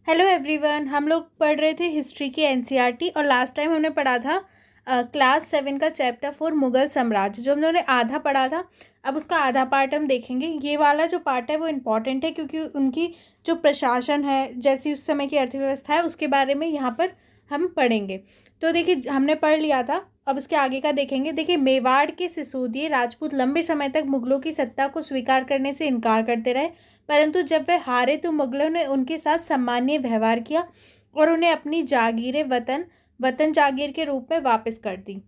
Hello everyone. हम लोग पढ़ रहे थे हिस्ट्री की एनसीईआरटी और लास्ट टाइम हमने पढ़ा था क्लास 7 का चैप्टर 4 मुगल साम्राज्य, जो हम लोगों ने आधा पढ़ा था। अब उसका आधा पार्ट हम देखेंगे। ये वाला जो पार्ट है वो इम्पॉर्टेंट है क्योंकि उनकी जो प्रशासन है, जैसी उस समय की अर्थव्यवस्था है, उसके बारे में यहाँ पर हम पढ़ेंगे। तो देखिए, हमने पढ़ लिया था, अब उसके आगे का देखेंगे। देखिए, मेवाड़ के सिसोदिए राजपूत लंबे समय तक मुगलों की सत्ता को स्वीकार करने से इनकार करते रहे, परंतु जब वे हारे तो मुगलों ने उनके साथ सम्मानीय व्यवहार किया और उन्हें अपनी जागीरें वतन वतन जागीर के रूप में वापस कर दी।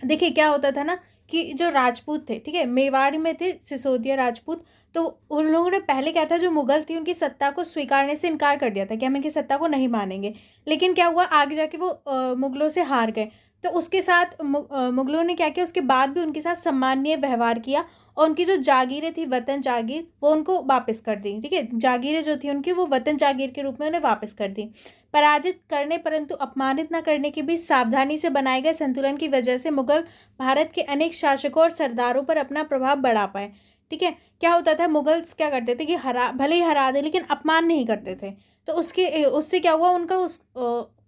देखिए, क्या होता था ना कि जो राजपूत थे, ठीक है, मेवाड़ में थे सिसोदिया राजपूत। तो उन लोगों ने पहले क्या था, जो मुगल थी उनकी सत्ता को स्वीकारने से इनकार कर दिया था कि हम इनकी सत्ता को नहीं मानेंगे। लेकिन क्या हुआ, आगे जाके वो मुगलों से हार गए। तो उसके साथ मुगलों ने क्या किया, उसके बाद भी उनके साथ सम्मानीय व्यवहार किया और उनकी जो जागीरें थी, वतन जागीर, वो उनको वापस कर दी। ठीक है, जागीरें जो थी उनकी, वो वतन जागीर के रूप में उन्हें वापस कर दी। पराजित करने परंतु अपमानित न करने के बीच सावधानी से बनाए गए संतुलन की वजह से मुगल भारत के अनेक शासकों और सरदारों पर अपना प्रभाव बढ़ा पाए। ठीक है, क्या होता था, मुगल्स क्या करते थे कि भले ही हरा दे लेकिन अपमान नहीं करते थे। तो उससे क्या हुआ, उनका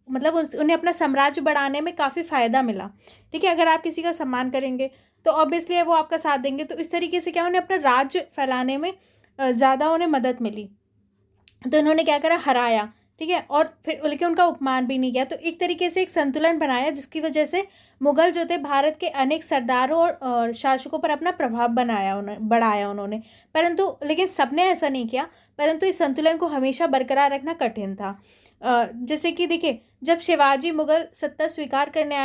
मतलब उन्हें अपना साम्राज्य बढ़ाने में काफ़ी फ़ायदा मिला। ठीक है, अगर आप किसी का सम्मान करेंगे तो ऑब्वियसली वो आपका साथ देंगे। तो इस तरीके से क्या, उन्हें अपना राज्य फैलाने में ज़्यादा उन्हें मदद मिली। तो इन्होंने क्या करा, हराया। ठीक है, और फिर लेकिन उनका उपमान भी नहीं किया। तो एक तरीके से एक संतुलन बनाया, जिसकी वजह से मुगल जो थे भारत के अनेक सरदारों और शासकों पर अपना प्रभाव बढ़ाया उन्होंने। परंतु लेकिन सबने ऐसा नहीं किया, परंतु इस संतुलन को हमेशा बरकरार रखना कठिन था। जैसे कि देखिए, जब शिवाजी मुगल सत्ता स्वीकार करने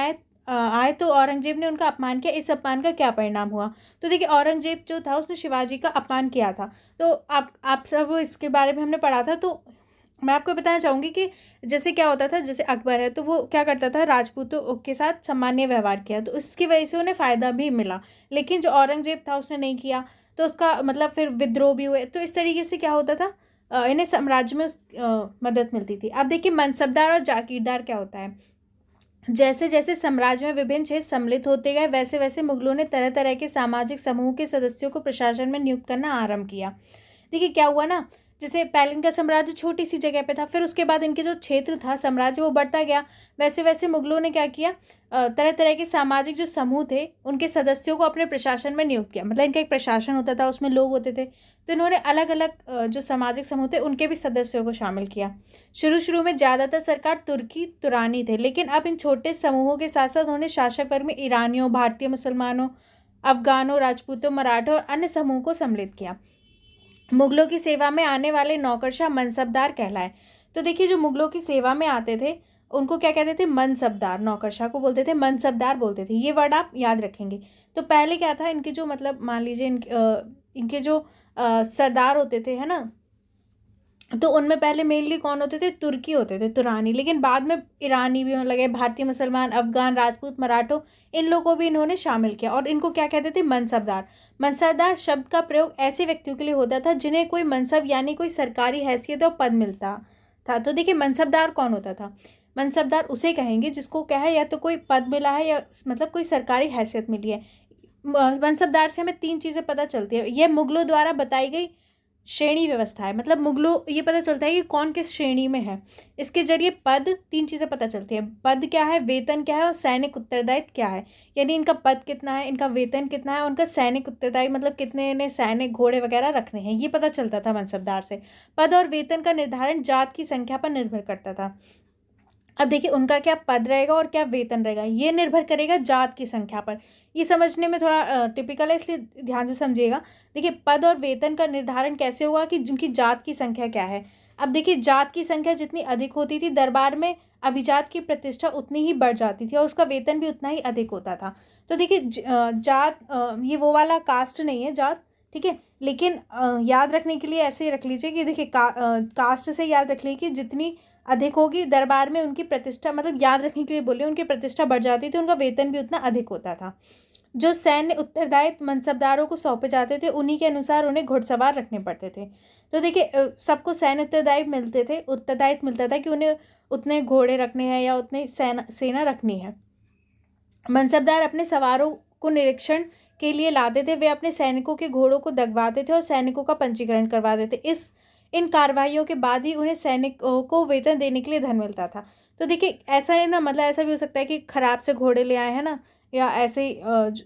आए तो औरंगजेब ने उनका अपमान किया। इस अपमान का क्या परिणाम हुआ? तो देखिए, औरंगजेब जो था उसने शिवाजी का अपमान किया था। तो आप सब इसके बारे में हमने पढ़ा था। तो मैं आपको बताना चाहूँगी कि जैसे क्या होता था, जैसे अकबर है तो वो क्या करता था, राजपूतों के साथ सम्मानीय व्यवहार किया, तो इसकी वजह से उन्हें फ़ायदा भी मिला। लेकिन जो औरंगजेब था उसने नहीं किया, तो उसका मतलब फिर विद्रोह भी हुए। तो इस तरीके से क्या होता था, इन्हें साम्राज्य में मदद मिलती थी। अब देखिए, मनसबदार और जागीरदार क्या होता है। जैसे जैसे साम्राज्य में विभिन्न क्षेत्र सम्मिलित होते गए, वैसे वैसे मुगलों ने तरह तरह के सामाजिक समूह के सदस्यों को प्रशासन में नियुक्त करना आरंभ किया। देखिए, क्या हुआ ना, जैसे पहले इनका साम्राज्य छोटी सी जगह पे था, फिर उसके बाद इनके जो क्षेत्र था साम्राज्य वो बढ़ता गया। वैसे वैसे मुगलों ने क्या किया, तरह तरह के सामाजिक जो समूह थे उनके सदस्यों को अपने प्रशासन में नियुक्त किया। मतलब इनका एक प्रशासन होता था, उसमें लोग होते थे। तो इन्होंने अलग अलग जो सामाजिक समूह थे उनके भी सदस्यों को शामिल किया। शुरू शुरू में ज़्यादातर सरकार तुर्की तुरानी थे, लेकिन अब इन छोटे समूहों के साथ साथ उन्होंने शासक वर्ग में ईरानियों, भारतीय मुसलमानों, अफगानों, राजपूतों, मराठों और अन्य समूह को सम्मिलित किया। मुगलों की सेवा में आने वाले नौकरशाह मनसबदार कहलाए। तो देखिए, जो मुगलों की सेवा में आते थे उनको क्या कहते थे, मनसबदार। नौकरशाह को बोलते थे मनसबदार बोलते थे। ये वर्ड आप याद रखेंगे। तो पहले क्या था, इनके जो मतलब मान लीजिए इनके जो सरदार होते थे, है ना, तो उनमें पहले मेनली कौन होते थे, तुर्की होते थे, तुरानी। लेकिन बाद में ईरानी भी होने लगे, भारतीय मुसलमान, अफगान, राजपूत, मराठों, इन लोगों को भी इन्होंने शामिल किया। और इनको क्या कहते थे, मनसबदार। मनसबदार शब्द का प्रयोग ऐसे व्यक्तियों के लिए होता था जिन्हें कोई मनसब यानी कोई सरकारी हैसियत और पद मिलता था। तो देखिए, मनसबदार कौन होता था, मनसबदार उसे कहेंगे जिसको क्या है, या तो कोई पद मिला है या मतलब कोई सरकारी हैसियत मिली है। मनसबदार से हमें तीन चीज़ें पता चलती है। यह मुगलों द्वारा बताई गई श्रेणी व्यवस्था है। मतलब मुगलों, ये पता चलता है कि कौन किस श्रेणी में है। इसके जरिए पद, तीन चीज़ें पता चलती है। पद क्या है, वेतन क्या है और सैनिक उत्तरदायित्व क्या है। यानी इनका पद कितना है, इनका वेतन कितना है, उनका सैनिक उत्तरदायित्व मतलब कितने ने सैनिक घोड़े वगैरह रखने हैं, ये पता चलता था मनसबदार से। पद और वेतन का निर्धारण जात की संख्या पर निर्भर करता था। अब देखिए, उनका क्या पद रहेगा और क्या वेतन रहेगा, ये निर्भर करेगा जात की संख्या पर। ये समझने में थोड़ा टिपिकल है, इसलिए ध्यान से समझिएगा। देखिए, पद और वेतन का निर्धारण कैसे हुआ कि जिनकी जात की संख्या क्या है। अब देखिए, जात की संख्या जितनी अधिक होती थी, दरबार में अभिजात की प्रतिष्ठा उतनी ही बढ़ जाती थी और उसका वेतन भी उतना ही अधिक होता था। तो देखिए, जात, ये वो वाला कास्ट नहीं है जात। ठीक है, लेकिन याद रखने के लिए ऐसे ही रख लीजिए कि देखिए, कास्ट से याद रख लीजिए कि जितनी अधिक होगी दरबार में उनकी प्रतिष्ठा, मतलब याद रखने के लिए बोले, उनकी प्रतिष्ठा बढ़ जाती थी, उनका वेतन भी उतना अधिक होता था। जो सैन्य उत्तरदायित्व मनसबदारों को सौंपे जाते थे, उन्हीं के अनुसार उन्हें घुड़सवार रखने पड़ते थे। तो देखिए, सबको सैन्य उत्तरदायित्व मिलता था कि उन्हें उतने घोड़े रखने हैं या उतने सेना रखनी है। मनसबदार अपने सवारों को निरीक्षण के लिए लाते थे। वे अपने सैनिकों के घोड़ों को दगवाते थे और सैनिकों का पंजीकरण करवाते थे। इन कार्रवाइयों के बाद ही उन्हें सैनिकों को वेतन देने के लिए धन मिलता था। तो देखिए ऐसा है ना, मतलब ऐसा भी हो सकता है कि खराब से घोड़े ले आए हैं ना, या ऐसे ही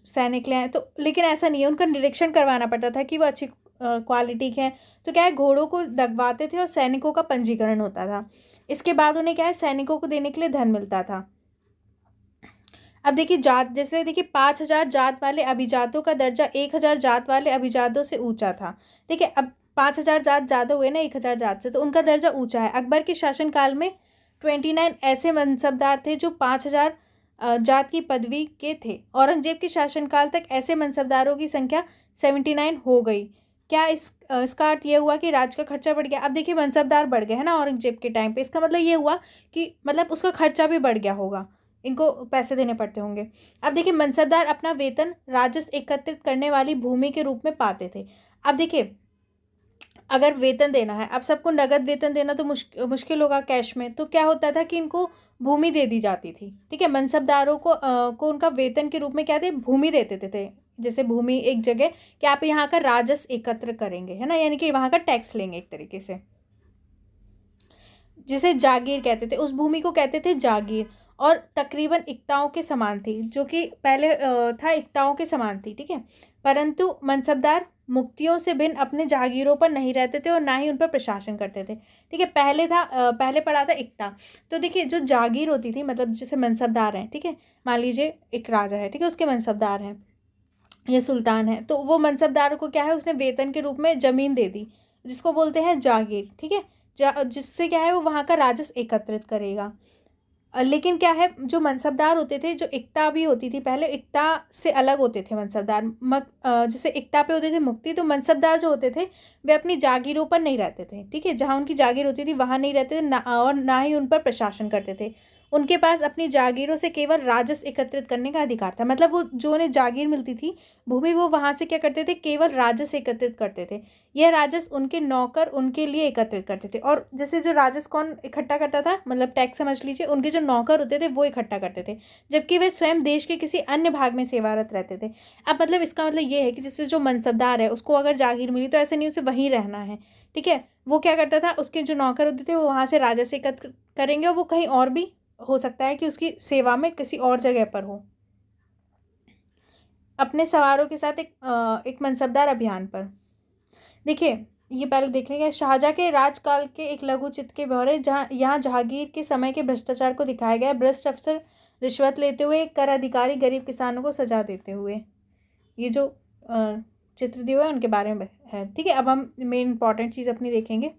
सैनिक ले आए, तो लेकिन ऐसा नहीं है, उनका निरीक्षण करवाना पड़ता था कि वो अच्छी क्वालिटी के हैं। तो क्या है, घोड़ों को दगवाते थे और सैनिकों का पंजीकरण होता था। इसके बाद उन्हें क्या है, सैनिकों को देने के लिए धन मिलता था। अब देखिए जात, जैसे देखिए 5,000 जात वाले अभिजातों का दर्जा 1,000 जात वाले अभिजातों से ऊंचा था। ठीक है, अब 5,000 जात ज़्यादा हुए ना 1,000 जात से, तो उनका दर्जा ऊंचा है। अकबर के शासनकाल में 29 ऐसे मनसबदार थे जो 5,000 जात की पदवी के थे। औरंगजेब के शासनकाल तक ऐसे मनसबदारों की संख्या 79 हो गई। क्या इसका अर्थ ये हुआ कि राज्य का खर्चा बढ़ गया। अब देखिए मनसबदार बढ़ गए है ना औरंगजेब के टाइम पे, इसका मतलब ये हुआ कि मतलब उसका खर्चा भी बढ़ गया होगा, इनको पैसे देने पड़ते होंगे। अब देखिए मनसबदार अपना वेतन राजस्व एकत्रित करने वाली भूमि के रूप में पाते थे। अब देखिए अगर वेतन देना है, अब सबको नगद वेतन देना तो मुश्किल होगा कैश में, तो क्या होता था कि इनको भूमि दे दी जाती थी। ठीक है, मनसबदारों को उनका वेतन के रूप में क्या थे, भूमि देते थे। जैसे भूमि एक जगह कि आप यहाँ का राजस्व एकत्र करेंगे, है ना, यानी कि वहाँ का टैक्स लेंगे एक तरीके से, जिसे जागीर कहते थे। उस भूमि को कहते थे जागीर, और तकरीबन इक्ताओं के समान थी, जो कि पहले था इक्ताओं के समान थी। ठीक है, परंतु मनसबदार मुक्तियों से भिन्न अपने जागीरों पर नहीं रहते थे और ना ही उन पर प्रशासन करते थे। ठीक है, पहले पड़ा था इक्ता। तो देखिए जो जागीर होती थी, मतलब जैसे मनसबदार हैं, ठीक है, मान लीजिए एक राजा है, ठीक है, उसके मनसबदार हैं, ये सुल्तान है, तो वो मनसबदार को क्या है, उसने वेतन के रूप में ज़मीन दे दी, जिसको बोलते हैं जागीर। ठीक है, जिससे क्या है, वो वहाँ का राजस्व एकत्रित करेगा। लेकिन क्या है, जो मनसबदार होते थे, जो इक्ता भी होती थी पहले, इक्ता से अलग होते थे मनसबदार। जैसे इक्ता पे होते थे मुक्ति, तो मनसबदार जो होते थे वे अपनी जागीरों पर नहीं रहते थे। ठीक है, जहाँ उनकी जागीर होती थी वहाँ नहीं रहते थे ना, और ना ही उन पर प्रशासन करते थे। उनके पास अपनी जागीरों से केवल राजस्व एकत्रित करने का अधिकार था। मतलब वो जो उन्हें जागीर मिलती थी भूमि, वो वहाँ से क्या करते थे, केवल राजस्व एकत्रित करते थे। यह राजस्व उनके नौकर उनके लिए एकत्रित करते थे। और जैसे जो राजस्व कौन इकट्ठा करता था, मतलब टैक्स समझ लीजिए, उनके जो नौकर होते थे वो इकट्ठा करते थे, जबकि वे स्वयं देश के किसी अन्य भाग में सेवारत रहते थे। अब मतलब इसका मतलब ये है कि जैसे जो मनसबदार है उसको अगर जागीर मिली तो ऐसा नहीं उसे वहीं रहना है। ठीक है, वो क्या करता था, उसके जो नौकर होते थे वो वहाँ से राजस्व एकत्र करेंगे, और वो कहीं और भी हो सकता है कि उसकी सेवा में किसी और जगह पर हो, अपने सवारों के साथ एक मनसबदार अभियान पर। देखिए ये पहले देख लेंगे, शाहजहाँ के राजकाल के एक लघु चित्र के ब्यौरे, जहाँ यहाँ जहांगीर के समय के भ्रष्टाचार को दिखाया गया है। भ्रष्ट अफसर रिश्वत लेते हुए, कर अधिकारी गरीब किसानों को सजा देते हुए, ये जो चित्र दिए हुए हैं उनके बारे में है। ठीक है, अब हम मेन इंपॉर्टेंट चीज़ अपनी देखेंगे।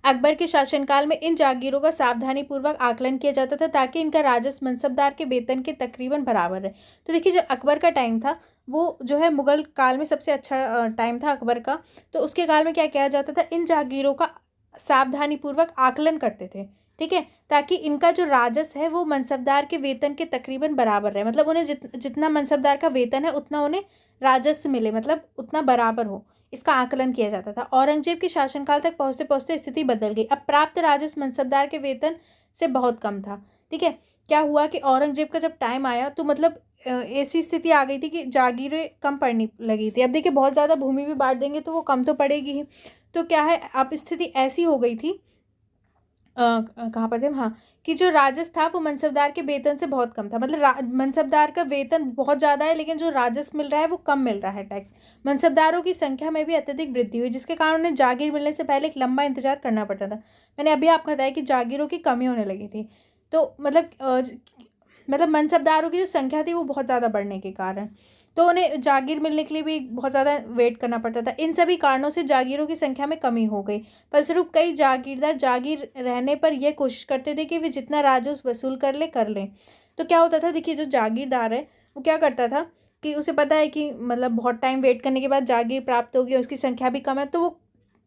अकबर के शासनकाल में इन जागीरों का सावधानीपूर्वक आकलन किया जाता था, ताकि इनका राजस्व मनसबदार के वेतन के तकरीबन बराबर है। तो देखिए जो अकबर का टाइम था वो जो है मुगल काल में सबसे अच्छा टाइम था अकबर का। तो उसके काल में क्या किया जाता था, इन जागीरों का सावधानीपूर्वक आकलन करते थे। ठीक है, ताकि इनका जो राजस्व है वो मनसबदार के वेतन के तकरीबन बराबर रहे, मतलब उन्हें जितना मनसबदार का वेतन है उतना उन्हें राजस्व मिले, मतलब उतना बराबर हो, इसका आकलन किया जाता था। औरंगजेब के शासनकाल तक पहुंचते पहुंचते स्थिति बदल गई। अब प्राप्त राजस्व मनसबदार के वेतन से बहुत कम था। ठीक है, क्या हुआ कि औरंगजेब का जब टाइम आया तो मतलब ऐसी स्थिति आ गई थी कि जागीरें कम पड़नी लगी थी। अब देखिए बहुत ज़्यादा भूमि भी बांट देंगे तो वो कम तो पड़ेगी ही। तो क्या है, अब स्थिति ऐसी हो गई थी, कहाँ पर थे, हाँ, कि जो राजस्व था वो मनसबदार के वेतन से बहुत कम था। मतलब मनसबदार का वेतन बहुत ज़्यादा है, लेकिन जो राजस्व मिल रहा है वो कम मिल रहा है, टैक्स। मनसबदारों की संख्या में भी अत्यधिक वृद्धि हुई, जिसके कारण उन्हें जागीर मिलने से पहले एक लंबा इंतजार करना पड़ता था। मैंने अभी आपको बताया कि जागीरों की कमी होने लगी थी। तो मतलब मनसबदारों की जो संख्या थी वो बहुत ज़्यादा बढ़ने के कारण, तो उन्हें जागीर मिलने के लिए भी बहुत ज़्यादा वेट करना पड़ता था। इन सभी कारणों से जागीरों की संख्या में कमी हो गई। फलस्वरूप कई जागीरदार जागीर रहने पर यह कोशिश करते थे कि वे जितना राजस्व वसूल कर लें। तो क्या होता था, देखिए जो जागीरदार है वो क्या करता था कि उसे पता है कि मतलब बहुत टाइम वेट करने के बाद जागीर प्राप्त होगी और उसकी संख्या भी कम है, तो वो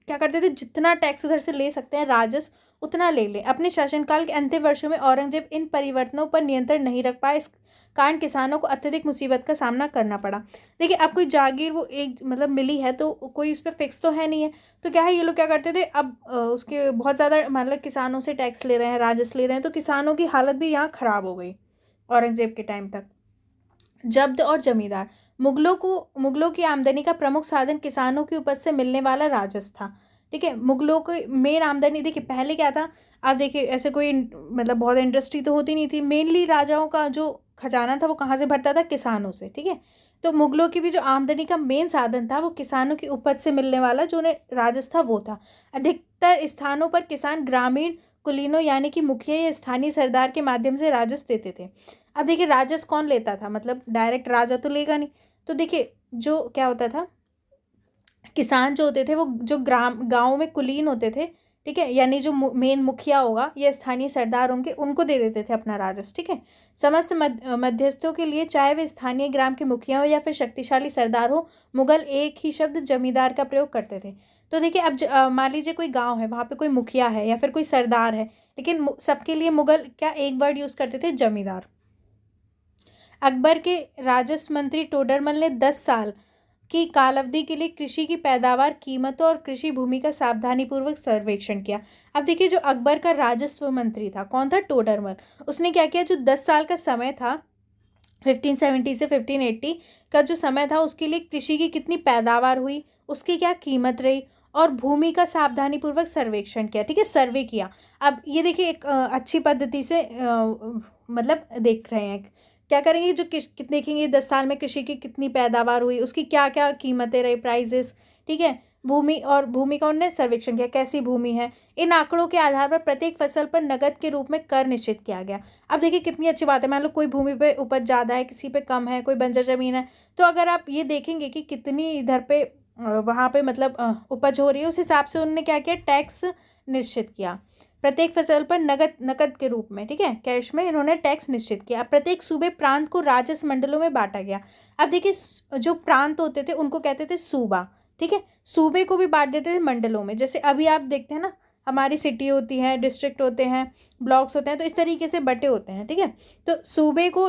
क्या करते थे, जितना टैक्स उधर से ले सकते हैं राजस्व उतना ले लें। अपने शासनकाल के अंतिम वर्षों में औरंगजेब इन परिवर्तनों पर नियंत्रण नहीं रख पाए, इस कारण किसानों को अत्यधिक मुसीबत का सामना करना पड़ा। देखिए अब कोई जागीर वो एक मतलब मिली है तो कोई उस पर फिक्स तो है नहीं है, तो क्या है, ये लोग क्या करते थे, अब उसके बहुत ज़्यादा मतलब किसानों से टैक्स ले रहे हैं, राजस्व ले रहे हैं, तो किसानों की हालत भी यहाँ ख़राब हो गई औरंगजेब के टाइम तक। जब्त और जमींदार, मुगलों की आमदनी का प्रमुख साधन किसानों की उपज से मिलने वाला राजस्व था। ठीक है। मुगलों की मेन आमदनी देखिए पहले क्या था, आप देखिए ऐसे कोई मतलब बहुत इंडस्ट्री तो होती नहीं थी, मेनली राजाओं का जो खजाना था वो कहाँ से भरता था, किसानों से, ठीक है। तो मुगलों की भी जो आमदनी का मेन साधन था वो किसानों की उपज से मिलने वाला जो उन्हें राजस्व था वो था। अधिकतर स्थानों पर किसान ग्रामीण कुलीनों यानी कि मुखिया या स्थानीय सरदार के माध्यम से राजस्व देते थे। अब देखिए राजस्व कौन लेता था, मतलब डायरेक्ट राजा तो लेगा नहीं। तो देखिए जो क्या होता था, किसान जो होते थे वो जो ग्राम गाँव में कुलीन होते थे, ठीक है, यानी जो मेन मुखिया होगा या स्थानीय सरदार होंगे उनको दे देते थे अपना राजस्व, ठीक है। समस्त मध्यस्थों के लिए, चाहे वे स्थानीय ग्राम के मुखिया हो या फिर शक्तिशाली सरदार हो, मुगल एक ही शब्द जमींदार का प्रयोग करते थे। तो देखिए अब मान लीजिए कोई गांव है, वहाँ पे कोई मुखिया है या फिर कोई सरदार है, लेकिन सबके लिए मुगल क्या एक वर्ड यूज़ करते थे, जमींदार। अकबर के राजस्व मंत्री टोडरमल ने 10 साल की कालावधि के लिए कृषि की पैदावार, कीमतों और कृषि भूमि का सावधानीपूर्वक सर्वेक्षण किया। अब देखिए जो अकबर का राजस्व मंत्री था कौन था, टोडरमल। उसने क्या किया, जो 10 साल का समय था 1570 से 1580 का जो समय था, उसके लिए कृषि की कितनी पैदावार हुई, उसकी क्या कीमत रही, और भूमि का सावधानीपूर्वक सर्वेक्षण किया, ठीक है, सर्वे किया। अब ये देखिए एक अच्छी पद्धति से मतलब देख रहे हैं क्या करेंगे, जो देखेंगे 10 साल में कृषि की कितनी पैदावार हुई, उसकी क्या क्या कीमतें रही, प्राइजेस, ठीक है। भूमि और भूमि का उन्होंने सर्वेक्षण किया, कैसी भूमि है। इन आंकड़ों के आधार पर प्रत्येक फसल पर नकद के रूप में कर निश्चित किया गया। अब देखिए कितनी अच्छी बात है, मान लो कोई भूमि पे उपज ज़्यादा है, किसी पे कम है, कोई बंजर ज़मीन है, तो अगर आप ये देखेंगे कि कितनी इधर पे वहाँ पे मतलब उपज हो रही है, उस हिसाब से उन्होंने क्या किया, टैक्स निश्चित किया प्रत्येक फसल पर नकद नकद के रूप में, ठीक है, कैश में इन्होंने टैक्स निश्चित किया। प्रत्येक सूबे प्रांत को राजस्व मंडलों में बांटा गया। अब देखिए जो प्रांत होते थे उनको कहते थे सूबा, ठीक है, सूबे को भी बांट देते थे मंडलों में। जैसे अभी आप देखते हैं ना, हमारी सिटी होती है, डिस्ट्रिक्ट होते हैं, ब्लॉक्स होते हैं, तो इस तरीके से बटे होते हैं, ठीक है। तो सूबे को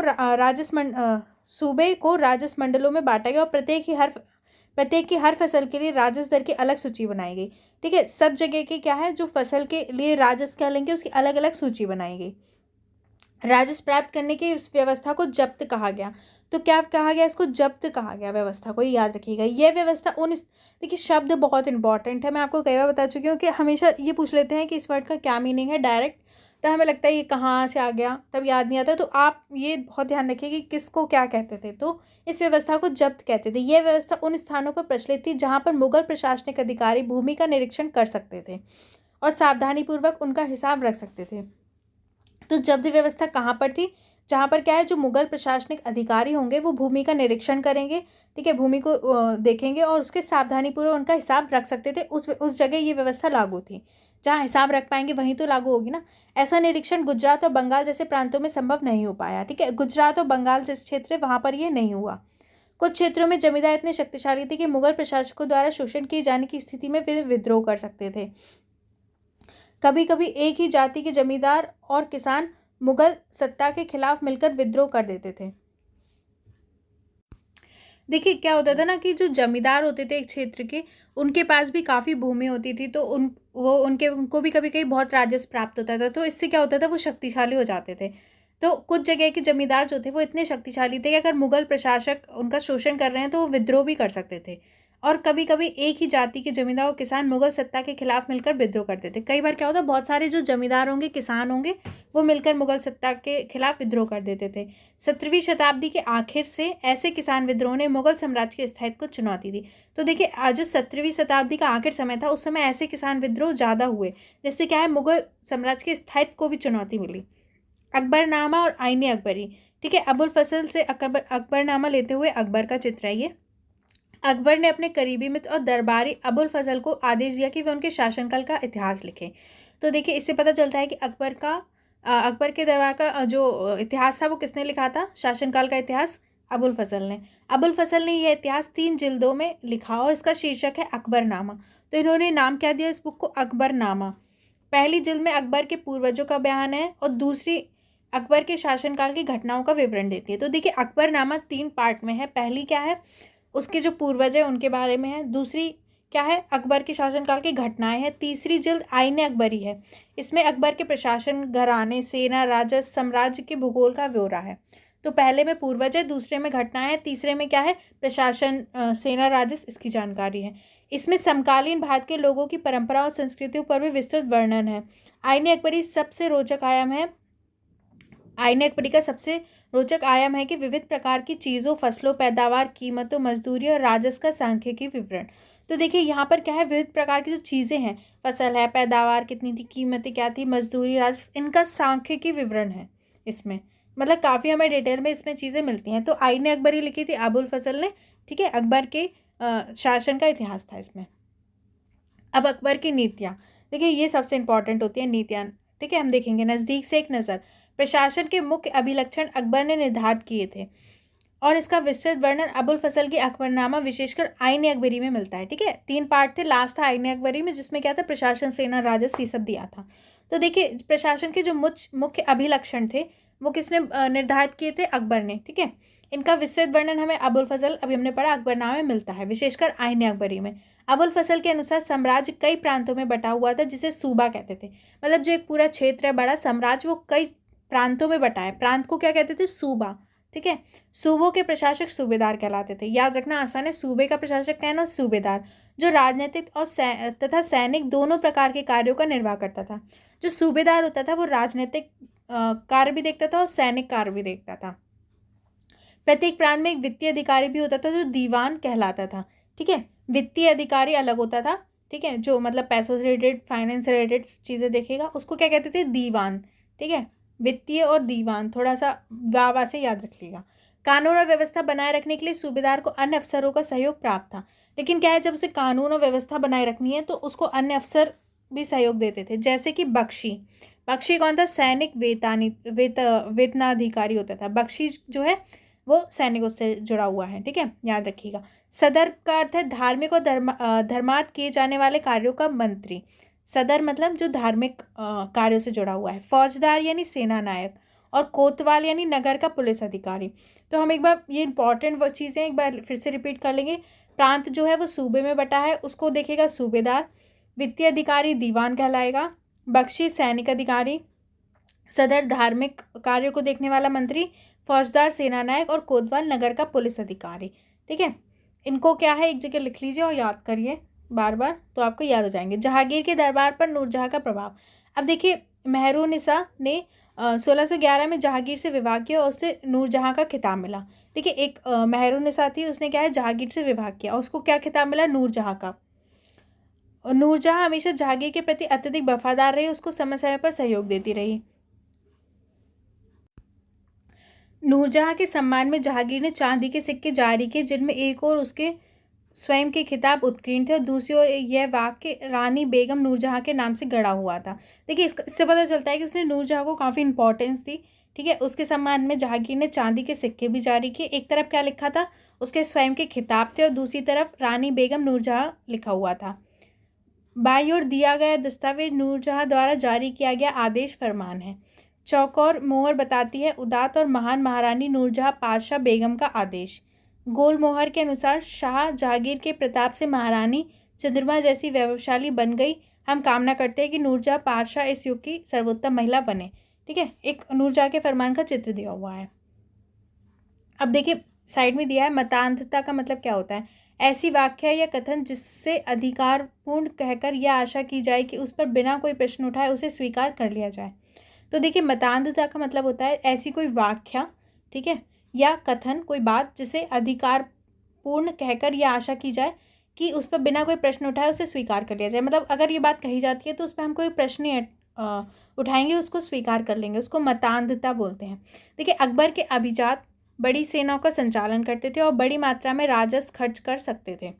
राजस्व मंडलों में बांटा गया और प्रत्येक की हर फसल के लिए राजस्व दर की अलग सूची बनाई गई, ठीक है। सब जगह के क्या है, जो फसल के लिए राजस्व क्या लेंगे उसकी अलग अलग सूची बनाई गई। राजस्व प्राप्त करने की इस व्यवस्था को जब्त कहा गया। तो क्या कहा गया, इसको जब्त कहा गया, व्यवस्था को याद रखिएगा। यह व्यवस्था देखिए शब्द बहुत इंपॉर्टेंट है, मैं आपको कई बार बता चुकी हूँ कि हमेशा ये पूछ लेते हैं कि इस वर्ड का क्या मीनिंग है डायरेक्ट, तो हमें लगता है ये कहाँ से आ गया, तब याद नहीं आता। तो आप ये बहुत ध्यान रखिए कि किसको क्या कहते थे। तो इस व्यवस्था को जब्त कहते थे। यह व्यवस्था उन स्थानों पर प्रचलित थी जहाँ पर मुगल प्रशासनिक अधिकारी भूमि का निरीक्षण कर सकते थे और सावधानीपूर्वक उनका हिसाब रख सकते थे। तो जब्त व्यवस्था कहाँ पर थी, जहाँ पर क्या है, जो मुगल प्रशासनिक अधिकारी होंगे वो भूमि का निरीक्षण करेंगे, ठीक है, भूमि को देखेंगे और उसके सावधानीपूर्वक उनका हिसाब रख सकते थे। उस जगह ये व्यवस्था लागू थी। जहाँ हिसाब रख पाएंगे वहीं तो लागू होगी ना। ऐसा निरीक्षण गुजरात और बंगाल जैसे प्रांतों में संभव नहीं हो पाया, ठीक है। गुजरात और बंगाल जैसे क्षेत्र है वहाँ पर ये नहीं हुआ। कुछ क्षेत्रों में जमींदार इतने शक्तिशाली थे कि मुगल प्रशासकों द्वारा शोषण किए जाने की स्थिति में वे विद्रोह कर सकते थे। कभी कभी एक ही जाति के जमींदार और किसान मुगल सत्ता के खिलाफ मिलकर विद्रोह कर देते थे। देखिए क्या होता था ना कि जो जमींदार होते थे एक क्षेत्र के, उनके पास भी काफ़ी भूमि होती थी, तो उनको भी कभी कभी बहुत राजस्व प्राप्त होता था। तो इससे क्या होता था, वो शक्तिशाली हो जाते थे। तो कुछ जगह के जमींदार जो थे वो इतने शक्तिशाली थे कि अगर मुगल प्रशासक उनका शोषण कर रहे हैं तो वो विद्रोह भी कर सकते थे। और कभी कभी एक ही जाति के जमींदार और किसान मुगल सत्ता के खिलाफ मिलकर विद्रोह करते थे। कई बार क्या होता, बहुत सारे जो जमींदार होंगे, किसान होंगे, वो मिलकर मुगल सत्ता के खिलाफ विद्रोह कर देते थे। 17वीं शताब्दी के आखिर से ऐसे किसान विद्रोह ने मुगल साम्राज्य के स्थायित्व को चुनौती दी। तो देखिए आज जो 17वीं शताब्दी का आखिर समय था, उस समय ऐसे किसान विद्रोह ज़्यादा हुए जिससे क्या है, मुगल साम्राज्य के स्थायित्व को भी चुनौती मिली। अकबरनामा और आईने अकबरी, ठीक है, अबुल फजल से अकबरनामा लेते हुए अकबर का चित्र है ये। अकबर ने अपने करीबी मित्र और दरबारी अबुल फजल को आदेश दिया कि वे उनके शासनकाल का इतिहास लिखें। तो देखिए इससे पता चलता है कि अकबर के दरबार का जो इतिहास था वो किसने लिखा था, शासनकाल का इतिहास अबुल फजल ने। अबुल फजल ने यह इतिहास 3 जिल्दों में लिखा और इसका शीर्षक है अकबरनामा। तो इन्होंने नाम क्या दिया इस बुक को, अकबरनामा। पहली जिल्द में अकबर के पूर्वजों का बयान है और दूसरी अकबर के शासनकाल की घटनाओं का विवरण देती है। तो देखिए अकबरनामा 3 पार्ट में है। पहली क्या है, उसके जो पूर्वज है उनके बारे में है। दूसरी क्या है, अकबर के शासनकाल की घटनाएं हैं। तीसरी जिल्द आईने अकबरी है, इसमें अकबर के प्रशासन, घराने, सेना, राजस्व, साम्राज्य के भूगोल का ब्यौरा है। तो पहले में पूर्वज है, दूसरे में घटनाएं हैं, तीसरे में क्या है, प्रशासन, सेना, राजस्व, इसकी जानकारी है। इसमें समकालीन भारत के लोगों की परंपरा और संस्कृतियों पर भी विस्तृत वर्णन है। आईने अकबरी सबसे रोचक आयाम है आईने अकबरी का सबसे रोचक आयाम है कि विविध प्रकार की चीज़ों, फसलों, पैदावार, कीमतों, मजदूरी और राजस्व का सांख्यिकी विवरण। तो देखिए यहाँ पर क्या है, विविध प्रकार की जो चीज़ें हैं, फसल है, पैदावार कितनी थी, कीमतें क्या थी, मजदूरी, राजस्व, इनका सांख्यिकी विवरण है इसमें। मतलब काफ़ी हमें डिटेल में इसमें चीज़ें मिलती हैं। तो आईने अकबरी लिखी थी अबुल फजल ने, ठीक है। अकबर के शासन का इतिहास था इसमें। अब अकबर की नीतियाँ, देखिए ये सबसे इंपॉर्टेंट होती है नीतियाँ, ठीक है। हम देखेंगे नज़दीक से एक नज़र। प्रशासन के मुख्य अभिलक्षण अकबर ने निर्धारित किए थे और इसका विस्तृत वर्णन अबुल फजल की अकबरनामा विशेषकर आईने अकबरी में मिलता है, ठीक है। 3 पार्ट थे, लास्ट था आईने अकबरी में, जिसमें क्या था, प्रशासन, सेना, राजस्व, ये सब दिया था। तो देखिए प्रशासन के जो मुख्य अभिलक्षण थे वो किसने निर्धारित किए थे, अकबर ने, ठीक है। इनका विस्तृत वर्णन हमें अबुल फजल, अभी हमने पढ़ा, अकबरनामा में मिलता है, विशेषकर आईने अकबरी में। अबुल फजल के अनुसार साम्राज्य कई प्रांतों में बटा हुआ था, जिसे सूबा कहते थे। मतलब जो एक पूरा क्षेत्र है बड़ा साम्राज्य, वो कई प्रांतों में बटा है। प्रांत को क्या कहते थे, सूबा, ठीक है। सूबों के प्रशासक सूबेदार कहलाते थे। याद रखना आसान है, सूबे का प्रशासक कहना सूबेदार, जो राजनीतिक और तथा सैनिक दोनों प्रकार के कार्यों का निर्वाह करता था। जो सूबेदार होता था वो राजनीतिक कार्य भी देखता था और सैनिक कार्य भी देखता था। प्रत्येक प्रांत में एक वित्तीय अधिकारी भी होता था जो दीवान कहलाता था, ठीक है। वित्तीय अधिकारी अलग होता था, ठीक है, जो मतलब पैसों से रिलेटेड, फाइनेंस से रिलेटेड चीज़ें देखेगा, उसको क्या कहते थे, दीवान, ठीक है। वित्तीय और दीवान थोड़ा सा वावा से याद रखिएगा। कानून और व्यवस्था बनाए रखने के लिए सूबेदार को अन्य अफसरों का सहयोग प्राप्त था। लेकिन क्या है, जब उसे कानून और व्यवस्था बनाए रखनी है तो उसको अन्य अफसर भी सहयोग देते थे, जैसे कि बख्शी। बख्शी कौन था, सैनिक वेतनाधिकारी होता था। बख्शी जो है वो सैनिकों से जुड़ा हुआ है, ठीक है, याद रखिएगा। सदर का अर्थ है धार्मिक और धर्मार्थ किए जाने वाले कार्यों का मंत्री। सदर मतलब जो धार्मिक कार्यों से जुड़ा हुआ है। फौजदार यानी सेना नायक, और कोतवाल यानी नगर का पुलिस अधिकारी। तो हम एक बार ये इंपॉर्टेंट चीज़ें एक बार फिर से रिपीट कर लेंगे। प्रांत जो है वो सूबे में बटा है, उसको देखेगा सूबेदार। वित्तीय अधिकारी दीवान कहलाएगा। बख्शी सैनिक अधिकारी। सदर धार्मिक कार्यों को देखने वाला मंत्री। फौजदार सेना नायक, और कोतवाल नगर का पुलिस अधिकारी, ठीक है। इनको क्या है, एक जगह लिख लीजिए और याद करिए बार बार, तो आपको याद हो जाएंगे। जहांगीर के दरबार पर नूरजहां का प्रभाव। अब देखिए मेहरुनिसा ने 1611 में जहांगीर से विवाह किया और उससे नूरजहां का खिताब मिला। देखिए एक मेहरुनिसा थी, उसने क्या है, जहांगीर से विवाह किया और उसको क्या खिताब मिला, नूरजहां का। और नूरजहां हमेशा जहांगीर के प्रति अत्यधिक वफादार रही, उसको समय समय पर सहयोग देती रही। नूरजहां के सम्मान में जहांगीर ने चांदी के सिक्के जारी किए, जिनमें एक और उसके स्वयं के खिताब उत्कीर्ण थे और दूसरी ओर यह वाक्य रानी बेगम नूरजहां के नाम से गढ़ा हुआ था। देखिए इससे पता चलता है कि उसने नूरजहां को काफ़ी इंपॉर्टेंस दी, ठीक है। उसके सम्मान में जहांगीर ने चांदी के सिक्के भी जारी किए। एक तरफ क्या लिखा था, उसके स्वयं के खिताब थे और दूसरी तरफ रानी बेगम नूरजहां लिखा हुआ था। बाईं ओर दिया गया दस्तावेज नूरजहां द्वारा जारी किया गया आदेश फरमान है। चौकोर मोहर बताती है उदात और महान महारानी नूरजहां पातशाह बेगम का आदेश। गोल मोहर के अनुसार शाह जहांगीर के प्रताप से महारानी चंद्रमा जैसी वैभवशाली बन गई। हम कामना करते हैं कि नूरजहां पातशाह इस युग की सर्वोत्तम महिला बने, ठीक है। एक नूरजहां के फरमान का चित्र दिया हुआ है। अब देखिए साइड में दिया है मतान्धता का मतलब क्या होता है, ऐसी व्याख्या या कथन जिससे अधिकारपूर्ण कहकर यह आशा की जाए कि उस पर बिना कोई प्रश्न उठाए उसे स्वीकार कर लिया जाए। तो देखिए मतान्धता का मतलब होता है ऐसी कोई व्याख्या, ठीक है, या कथन, कोई बात जिसे अधिकारपूर्ण कहकर यह आशा की जाए कि उस पर बिना कोई प्रश्न उठाए उसे स्वीकार कर लिया जाए। मतलब अगर ये बात कही जाती है तो उस पर हम कोई प्रश्न उठाएंगे, उसको स्वीकार कर लेंगे, उसको मतान्धता बोलते हैं। देखिए अकबर के अभिजात बड़ी सेनाओं का संचालन करते थे और बड़ी मात्रा में राजस्व खर्च कर सकते थे।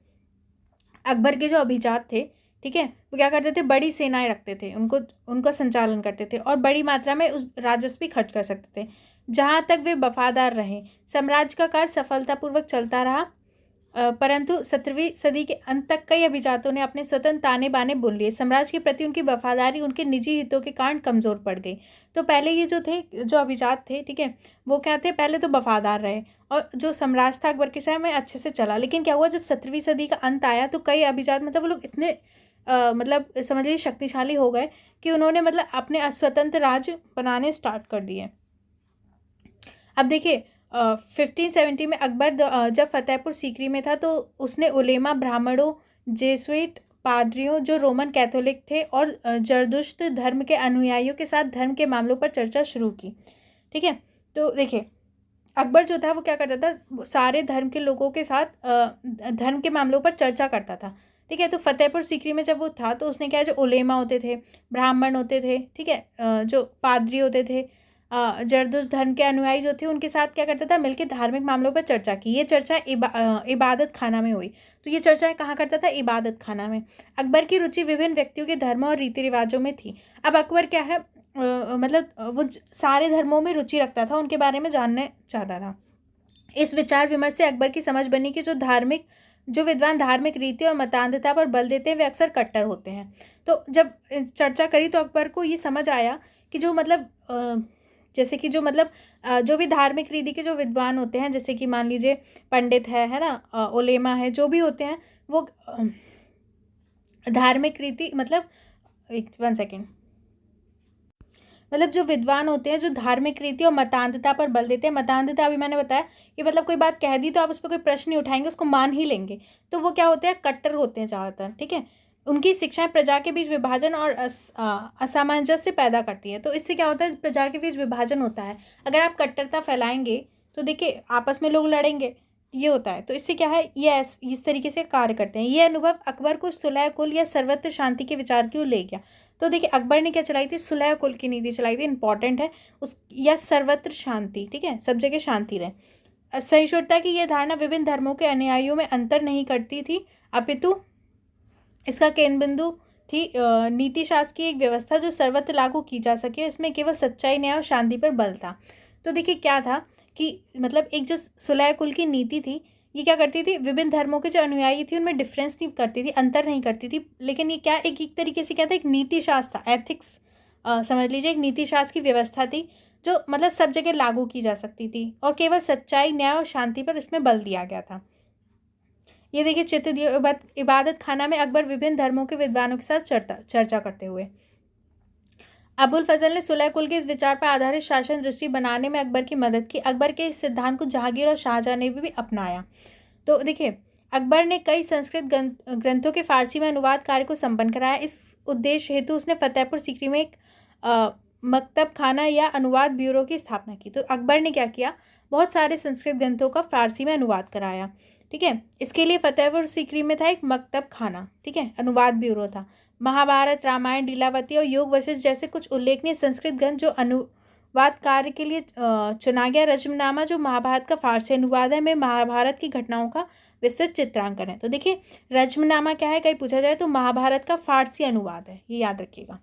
अकबर के जो अभिजात थे, ठीक है, वो क्या करते थे, बड़ी सेनाएं रखते थे, उनका संचालन करते थे और बड़ी मात्रा में उस राजस्व भी खर्च कर सकते थे। जहाँ तक वे वफादार रहे, साम्राज्य का कार्य सफलतापूर्वक चलता रहा। परंतु 17वीं सदी के अंत तक कई अभिजातों ने अपने स्वतंत्र ताने बाने बुन लिए। साम्राज्य के प्रति उनकी वफादारी उनके निजी हितों के कारण कमज़ोर पड़ गई। तो पहले ये जो अभिजात थे, ठीक है, वो क्या थे, पहले तो वफादार रहे और जो साम्राज्य था अकबर के समय में अच्छे से चला। लेकिन क्या हुआ, जब 17वीं सदी का अंत आया तो कई अभिजात मतलब वो लोग इतने मतलब समझ लीजिए शक्तिशाली हो गए कि उन्होंने मतलब अपने स्वतंत्र राज्य बनाने स्टार्ट कर दिए। अब देखिए 1570 में अकबर जब फतेहपुर सीकरी में था तो उसने उलेमा ब्राह्मणों जेसुइट पादरियों जो रोमन कैथोलिक थे और जरदुश्त धर्म के अनुयायियों के साथ धर्म के मामलों पर चर्चा शुरू की। ठीक है, तो देखिए अकबर जो था वो क्या करता था, सारे धर्म के लोगों के साथ धर्म के मामलों पर चर्चा करता था। ठीक है, तो फतेहपुर सीकरी में जब वो था तो उसने क्या है, जो उलेमा होते थे, ब्राह्मण होते थे, ठीक है, जो पादरी होते थे, जरदुश्त धर्म के अनुयायी जो थे, उनके साथ क्या करता था, मिलकर धार्मिक मामलों पर चर्चा की। ये चर्चा इबादत खाना में हुई। तो ये चर्चाएं कहाँ करता था, इबादत खाना में। अकबर की रुचि विभिन्न व्यक्तियों के धर्मों और रीति रिवाजों में थी। अब अकबर क्या है, मतलब वो सारे धर्मों में रुचि रखता था, उनके बारे में जानना चाहता था। इस विचार विमर्श से अकबर की समझ बनी कि जो विद्वान धार्मिक रीति और मतान्धता पर बल देते हैं वे अक्सर कट्टर होते हैं। तो जब चर्चा करी तो अकबर को ये समझ आया कि जो मतलब जैसे कि जो मतलब जो भी धार्मिक रीति के जो विद्वान होते हैं, जैसे कि मान लीजिए पंडित है ना, उलेमा है, जो भी होते हैं वो धार्मिक रीति मतलब एक 1 सेकेंड, मतलब जो विद्वान होते हैं जो धार्मिक रीति और मतान्धता पर बल देते हैं। मतान्धता अभी मैंने बताया कि मतलब कोई बात कह दी तो आप उस पर कोई प्रश्न नहीं उठाएंगे, उसको मान ही लेंगे। तो वो क्या होते हैं, कट्टर होते हैं ज़्यादातर। ठीक है, उनकी शिक्षाएं प्रजा के बीच विभाजन और असामंजस्य पैदा करती है। तो इससे क्या होता है, प्रजा के बीच विभाजन होता है। अगर आप कट्टरता फैलाएंगे तो देखिए आपस में लोग लड़ेंगे, ये होता है। तो इससे क्या है, ये इस तरीके से कार्य करते हैं। ये अनुभव अकबर को सुलह कुल या सर्वत्र शांति के विचार की ओर ले गया। तो देखिए अकबर ने क्या चलाई थी, सुलह कुल की नीति चलाई थी, इंपॉर्टेंट है उस, या सर्वत्र शांति। ठीक है, सब जगह शांति रहे। सहिष्णुता की यह धारणा विभिन्न धर्मों के अनुयायियों में अंतर नहीं करती थी, अपितु इसका केंद्र बिंदु थी नीति शास्त्र की एक व्यवस्था जो सर्वत्र लागू की जा सके। इसमें केवल सच्चाई, न्याय और शांति पर बल था। तो देखिए क्या था कि मतलब एक जो सुलह कुल की नीति थी, ये क्या करती थी, विभिन्न धर्मों के जो अनुयायी थी उनमें डिफरेंस नहीं करती थी, अंतर नहीं करती थी। लेकिन ये क्या एक तरीके से क्या था, एक नीति शास्त्र था, एथिक्स समझ लीजिए, एक नीति शास्त्र की व्यवस्था थी जो मतलब सब जगह लागू की जा सकती थी, और केवल सच्चाई, न्याय और शांति पर इसमें बल दिया गया था। ये देखिए चित्र दिए इबादत खाना में अकबर विभिन्न धर्मों के विद्वानों के साथ चर्चा करते हुए। अबुल फजल ने सुलह कुल के इस विचार पर आधारित शासन दृष्टि बनाने में अकबर की मदद की। अकबर के इस सिद्धांत को जहांगीर और शाहजहां ने भी अपनाया। तो देखिए अकबर ने कई संस्कृत ग्रंथों के फारसी में अनुवाद कार्य को संपन्न कराया। इस उद्देश्य हेतु उसने फतेहपुर सीकरी में एक मकतब खाना या अनुवाद ब्यूरो की स्थापना की। तो अकबर ने क्या किया, बहुत सारे संस्कृत ग्रंथों का फारसी में अनुवाद कराया। ठीक है, इसके लिए फतेहपुर सीकरी में था एक मकतब खाना, ठीक है, अनुवाद ब्यूरो था। महाभारत, रामायण, लीलावती और योग वशिष्ठ जैसे कुछ उल्लेखनीय संस्कृत ग्रंथ जो अनुवाद कार्य के लिए चुना गया। रजमनामा जो महाभारत का फारसी अनुवाद है, में महाभारत की घटनाओं का विस्तृत चित्रांकन है। तो देखिए रजमनामा क्या है, कहीं पूछा जाए तो महाभारत का फारसी अनुवाद है, ये याद रखिएगा।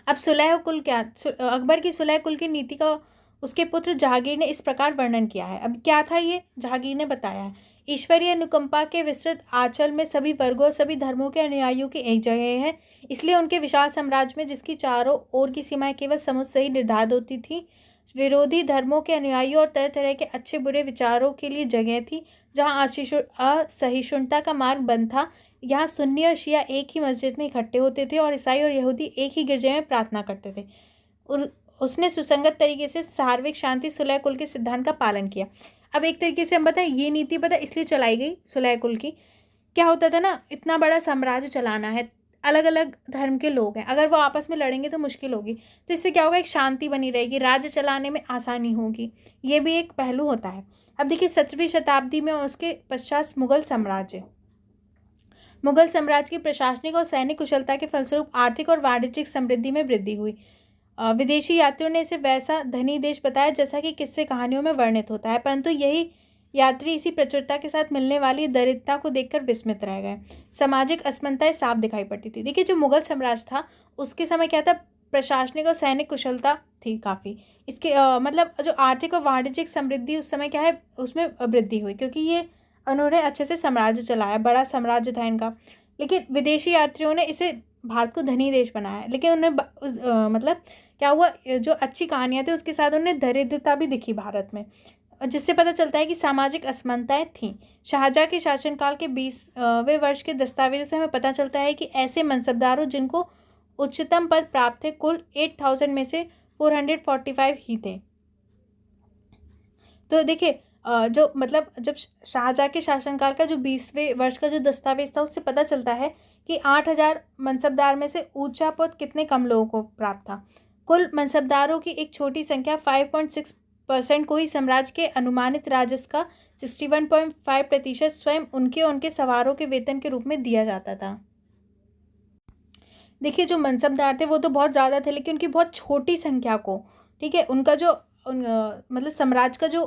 अब सुलह कुल क्या, अकबर की सुलह कुल की नीति का उसके पुत्र जहांगीर ने इस प्रकार वर्णन किया है। अब क्या था ये, जहांगीर ने बताया है, ईश्वरीय अनुकंपा के विस्तृत आंचल में सभी वर्गों और सभी धर्मों के अनुयायियों की एक जगह है। इसलिए उनके विशाल साम्राज्य में, जिसकी चारों ओर की सीमाएं केवल समुद्र से ही निर्धारित होती थी, विरोधी धर्मों के अनुयायियों और तरह तरह के अच्छे बुरे विचारों के लिए जगह थी। जहाँ असहिष्णुता का मार्ग बंद था, यहाँ सुन्नी और शिया एक ही मस्जिद में इकट्ठे होते थे और ईसाई और यहूदी एक ही गिरजे में प्रार्थना करते थे। और उसने सुसंगत तरीके से सार्वत्रिक शांति सुलह कुल के सिद्धांत का पालन किया। अब एक तरीके से हम बताएं, ये नीति पता इसलिए चलाई गई सुलह कुल की। क्या होता था ना, इतना बड़ा साम्राज्य चलाना है, अलग अलग धर्म के लोग हैं, अगर वो आपस में लड़ेंगे तो मुश्किल होगी। तो इससे क्या होगा, एक शांति बनी रहेगी, राज्य चलाने में आसानी होगी। ये भी एक पहलू होता है। अब देखिए 17वीं शताब्दी में और उसके पश्चात मुगल साम्राज्य की प्रशासनिक और सैनिक कुशलता के फलस्वरूप आर्थिक और वाणिज्यिक समृद्धि में वृद्धि हुई। विदेशी यात्रियों ने इसे वैसा धनी देश बताया जैसा कि किस्से कहानियों में वर्णित होता है, परंतु यही यात्री इसी प्रचुरता के साथ मिलने वाली दरिद्रता को देखकर विस्मित रह गए। सामाजिक असमानताएं साफ दिखाई पड़ती थी। देखिए जो मुगल साम्राज्य था उसके समय क्या था, प्रशासनिक और सैनिक कुशलता थी काफ़ी। इसके मतलब जो आर्थिक और वाणिज्यिक समृद्धि उस समय क्या है, उसमें वृद्धि हुई, क्योंकि ये उन्होंने अच्छे से साम्राज्य चलाया, बड़ा साम्राज्य था इनका। लेकिन विदेशी यात्रियों ने इसे भारत को धनी देश बनाया, लेकिन उन्हें मतलब क्या हुआ, जो अच्छी कहानियाँ थी उसके साथ उन्हें दरिद्रता भी दिखी भारत में, जिससे पता चलता है कि सामाजिक असमानताएं थीं। शाहजहाँ के शासनकाल के 20वें वर्ष के दस्तावेजों से हमें पता चलता है कि ऐसे मनसबदारों जिनको उच्चतम पद प्राप्त थे कुल 8000 में से 445 ही थे। तो देखिए जो मतलब जब शाहजहाँ के शासनकाल का जो 20वें वर्ष का जो दस्तावेज था उससे पता चलता है कि 8,000 मनसबदार में से ऊंचा पद कितने कम लोगों को प्राप्त था। कुल मनसबदारों की एक छोटी संख्या 5.6% को ही साम्राज्य के अनुमानित राजस्व का 61.5% स्वयं उनके सवारों के वेतन के रूप में दिया जाता था। देखिए जो मनसबदार थे वो तो बहुत ज़्यादा थे, लेकिन उनकी बहुत छोटी संख्या को, ठीक है, उनका जो मतलब साम्राज्य का जो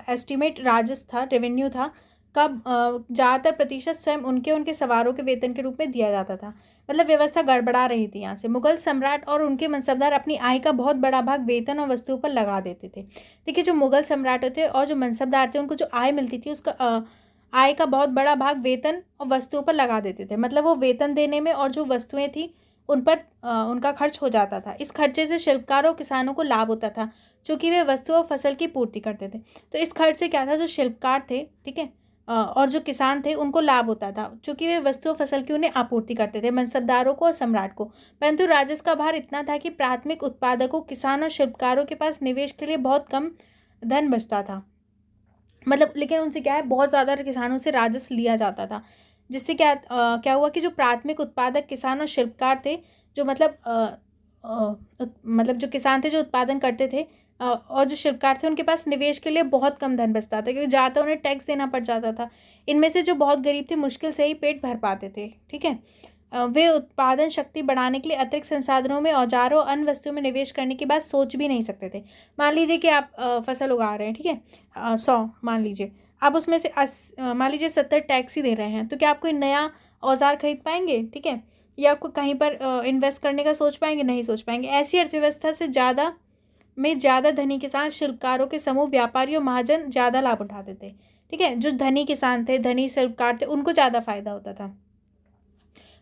एस्टिमेट राजस्व था, रेवेन्यू था, का ज़्यादातर प्रतिशत स्वयं उनके सवारों के वेतन के रूप में दिया जाता था। मतलब व्यवस्था गड़बड़ा रही थी यहाँ से। मुगल सम्राट और उनके मनसबदार अपनी आय का बहुत बड़ा भाग वेतन और वस्तुओं पर लगा देते थे। देखिए जो मुगल सम्राट थे और जो मनसबदार थे उनको जो आय मिलती थी उसका आय का बहुत बड़ा भाग वेतन और वस्तुओं पर लगा देते थे। मतलब वो वेतन देने में और जो वस्तुएं थी उन पर उनका खर्च हो जाता था। इस खर्चे से शिल्पकारों क्किसानों को लाभ होता था, चूँकि वे वस्तु और फसल की पूर्ति करते थे। तो इस खर्च से क्या था, जो शिल्पकार थे, ठीक है, और जो किसान थे उनको लाभ होता था, चूँकि वे वस्तु और फसल की उन्हें आपूर्ति करते थे, मनसबदारों को और सम्राट को। परंतु राजस्व का भार इतना था कि प्राथमिक उत्पादकों, किसान और शिल्पकारों के पास निवेश के लिए बहुत कम धन बचता था। मतलब लेकिन उनसे क्या है, बहुत ज़्यादा किसानों से राजस्व लिया जाता था, जिससे क्या हुआ कि जो प्राथमिक उत्पादक किसान और शिल्पकार थे, जो मतलब जो किसान थे जो उत्पादन करते थे, और जो शिल्पकार थे उनके पास निवेश के लिए बहुत कम धन बचता था, क्योंकि ज़्यादा उन्हें टैक्स देना पड़ जाता था। इनमें से जो बहुत गरीब थे मुश्किल से ही पेट भर पाते थे, ठीक है। वे उत्पादन शक्ति बढ़ाने के लिए अतिरिक्त संसाधनों में, औजारों और अन्य वस्तुओं में निवेश करने की बात सोच भी नहीं सकते थे। मान लीजिए कि आप फसल उगा रहे हैं, ठीक है, 100 मान लीजिए, आप उसमें से मान लीजिए 70 टैक्स ही दे रहे हैं, तो क्या आप कोई नया औजार खरीद पाएंगे, ठीक है, या आपको कहीं पर इन्वेस्ट करने का सोच पाएंगे, नहीं सोच पाएंगे। ऐसी अर्थव्यवस्था से ज़्यादा धनी किसान, शिल्पकारों के समूह, व्यापारी और महाजन ज़्यादा लाभ उठाते थे, ठीक है। जो धनी किसान थे, धनी शिल्पकार थे, उनको ज़्यादा फायदा होता था।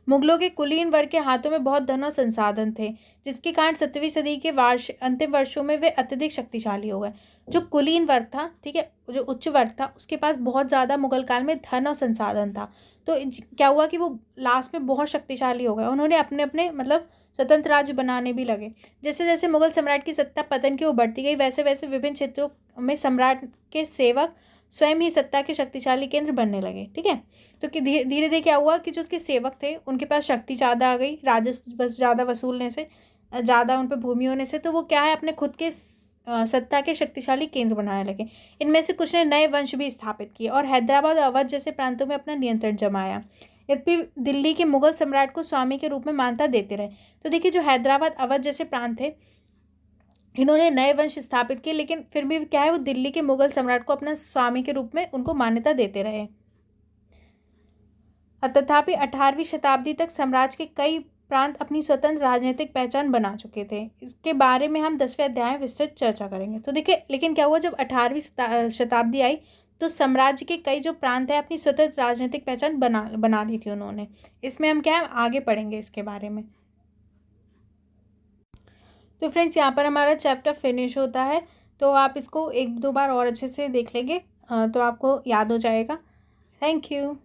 मुगलों के कुलीन वर्ग के हाथों में बहुत धन और संसाधन थे, जिसके कारण 7वीं सदी के अंतिम वर्षों में वे अत्यधिक शक्तिशाली हो गए। जो कुलीन वर्ग था, ठीक है, जो उच्च वर्ग था, उसके पास बहुत ज़्यादा मुगल काल में धन और संसाधन था। तो क्या हुआ कि वो लास्ट में बहुत शक्तिशाली हो गए। उन्होंने अपने अपने मतलब स्वतंत्र राज्य बनाने भी लगे। जैसे जैसे मुगल सम्राट की सत्ता पतन की ओर बढ़ती गई, वैसे वैसे विभिन्न क्षेत्रों में सम्राट के सेवक स्वयं ही सत्ता के शक्तिशाली केंद्र बनने लगे, ठीक है। तो कि धीरे धीरे क्या हुआ कि जो उसके सेवक थे उनके पास शक्ति ज़्यादा आ गई, राजस्व बस ज़्यादा वसूलने से, ज़्यादा उन पर भूमि होने से, तो वो क्या है, अपने खुद के सत्ता के शक्तिशाली केंद्र बनाने लगे। इनमें से कुछ ने नए वंश भी स्थापित किए और हैदराबाद और अवध जैसे प्रांतों में अपना नियंत्रण जमाया। यद्यपि दिल्ली के मुगल सम्राट को स्वामी के रूप में मान्यता देते रहे। तो देखिए जो हैदराबाद, अवध जैसे प्रांत थे, इन्होंने नए वंश स्थापित किए, लेकिन फिर भी क्या है, वो दिल्ली के मुगल सम्राट को अपना स्वामी के रूप में उनको मान्यता देते रहे। तथापि 18वीं शताब्दी तक साम्राज्य के कई प्रांत अपनी स्वतंत्र राजनीतिक पहचान बना चुके थे। इसके बारे में हम 10वें अध्याय में विस्तृत चर्चा करेंगे। तो देखिए, लेकिन क्या हुआ, जब 18वीं शताब्दी आई तो साम्राज्य के कई जो प्रांत है अपनी स्वतंत्र राजनीतिक पहचान बना ली थी उन्होंने। इसमें हम क्या है, आगे पढ़ेंगे इसके बारे में। तो फ्रेंड्स, यहाँ पर हमारा चैप्टर फिनिश होता है। तो आप इसको 1-2 बार और अच्छे से देख लेंगे, तो आपको याद हो जाएगा। Thank you.